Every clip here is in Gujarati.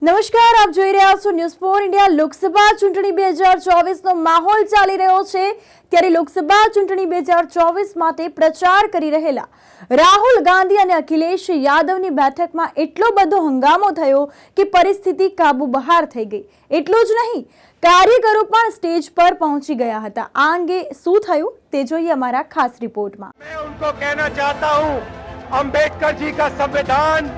નમસ્કાર, આપ જોઈ રહ્યા છો ન્યૂઝ ફોર ઇન્ડિયા। લોકસભા ચૂંટણી 2024નો માહોલ ચાલી રહ્યો છે, ત્યારે લોકસભા ચૂંટણી 2024 માટે પ્રચાર કરી રહેલા રાહુલ ગાંધી અને અખિલેશ યાદવની બેઠકમાં એટલો બધો હંગામો થયો કે પરિસ્થિતિ કાબુ બહાર થઈ ગઈ। એટલું જ નહીં, કાર્યકરો પણ સ્ટેજ પર પહોંચી ગયા હતા। આ અંગે શું થયું તે જોઈએ અમારા ખાસ રિપોર્ટમાં। मैं उनको कहना चाहता हूं, अंबेडकर जी का संविधान,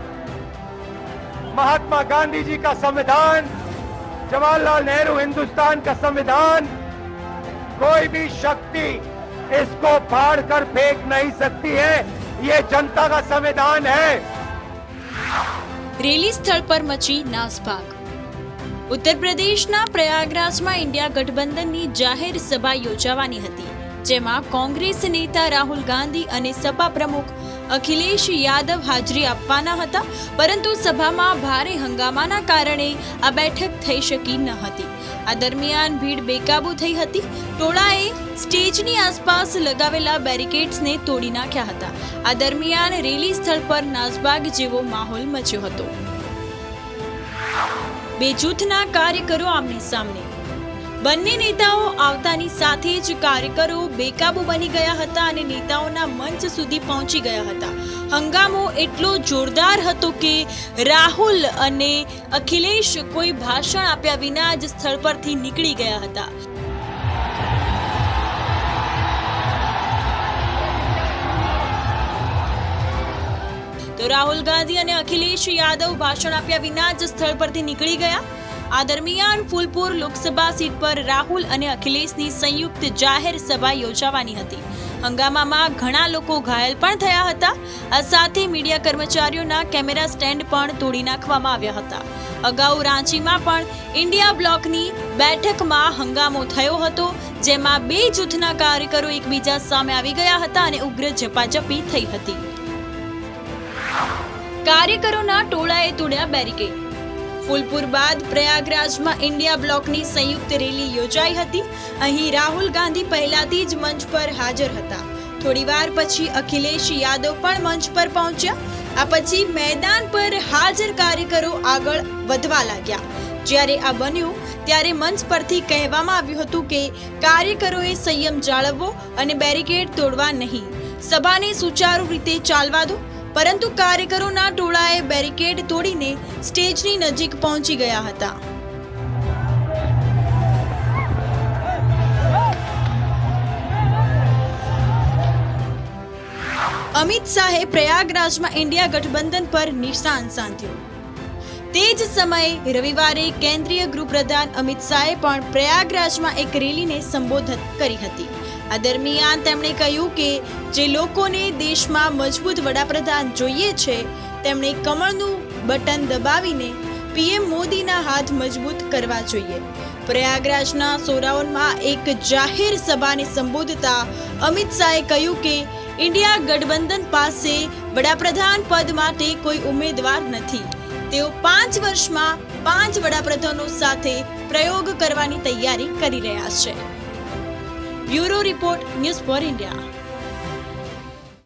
महात्मा गांधी जी का संविधान, जवाहरलाल नेहरू हिंदुस्तान का संविधान, कोई भी शक्ति इसको फाड़ कर फेंक नहीं सकती है। ये जनता का संविधान है। રેલી સ્થળ પર મચી નાસભાગ। ઉત્તર પ્રદેશના પ્રયાગરાજમાં ઇન્ડિયા ગઠબંધનની જાહેર સભા યોજાવાની હતી, જેમાં કોંગ્રેસ નેતા રાહુલ ગાંધી અને સપા પ્રમુખ અખિલેશ યાદવ હાજરી આપવાના હતા, પરંતુ સભામાં ભારે હંગામાના કારણે આ બેઠક થઈ શકી ન હતી। આ દરમિયાન ભીડ બેકાબુ થઈ હતી। ટોળાએ સ્ટેજની આસપાસ લગાવેલા બેરિકેડ્સને તોડી નાખ્યા હતા। આ દરમિયાન રેલી સ્થળ પર નાસભાગ જેવો માહોલ મચ્યો હતો। બે જૂથના કાર્યકરો આમને સામને। બંને નેતાઓ આવતાની સાથે જ કાર્યકરો બેકાબુ બની ગયા હતા અને નેતાઓના મંચ સુધી પહોંચી ગયા હતા। હંગામો એટલો જોરદાર હતો કે રાહુલ અને અખિલેશ કોઈ ભાષણ આપ્યા વિના જ સ્થળ પરથી નીકળી ગયા હતા। તો રાહુલ ગાંધી અને અખિલેશ યાદવ ભાષણ આપ્યા વિના જ સ્થળ પરથી નીકળી ગયા। આ દરમિયાન ફૂલપુર લોકસભા સીટ પર રાહુલ અને અખિલેશની સંયુક્ત જાહેર સભા યોજાવાની હતી। હંગામામાં ઘણા લોકો ઘાયલ પણ થયા હતા। આ સાથે મીડિયા કર્મચારીઓના કેમેરા સ્ટેન્ડ પણ તોડી નાખવામાં આવ્યા હતા। અગાઉ રાંચીમાં પણ ઇન્ડિયા બ્લોકની બેઠકમાં હંગામો થયો હતો, જેમાં બે જૂથના કાર્યકરો એકબીજા સામે આવી ગયા હતા અને ઉગ્ર ઝપાઝપી થઈ હતી। કાર્યકરોના ટોળાએ તોડ્યા બેરિકેડ। ફૂલપુર બાદ પ્રયાગરાજમાં ઇન્ડિયા બ્લોકની સંયુક્ત રેલી યોજાઈ હતી। અહીં રાહુલ ગાંધી પહેલાથી જ મંચ પર હાજર હતા। થોડીવાર પછી અખિલેશ યાદવ પણ મંચ પર પહોંચ્યા। આ પછી મેદાન પર હાજર કાર્યકરો આગળ વધવા લાગ્યા। જ્યારે આ બન્યું ત્યારે મંચ પરથી કહેવામાં આવ્યું હતું કે કાર્યકરોએ સંયમ જાળવવો અને બેરિકેડ તોડવા નહીં, સભાને સુચારુ રીતે ચાલવા દો, પરંતુ કાર્યકરોના ટોળાએ બેરિકેડ તોડીને સ્ટેજની નજીક પહોંચી ગયા હતા। અમિત શાહે પ્રયાગરાજમાં ઇન્ડિયા ગઠબંધન પર નિશાન સાધ્યું। તે જ સમયે રવિવારે કેન્દ્રીય ગૃહપ્રધાન અમિત શાહે પણ પ્રયાગરાજમાં એક રેલીને સંબોધિત કરી હતી। આ દરમિયાન તેમણે કહ્યું કે જે લોકોને દેશમાં મજબૂત વડાપ્રધાન જોઈએ છે, તેમણે કમળનું બટન દબાવીને પીએમ મોદીના હાથ મજબૂત કરવા જોઈએ। પ્રયાગરાજના સોરાવનમાં એક જાહેર સભાને સંબોધતા અમિત શાહે કહ્યું કે ઇન્ડિયા ગઠબંધન પાસે વડાપ્રધાન પદ માટે કોઈ ઉમેદવાર નથી। તેઓ 5 વર્ષમાં 5 વડાપ્રધાનો સાથે પ્રયોગ કરવાની તૈયારી કરી રહ્યા છે। Bureau report, news for India.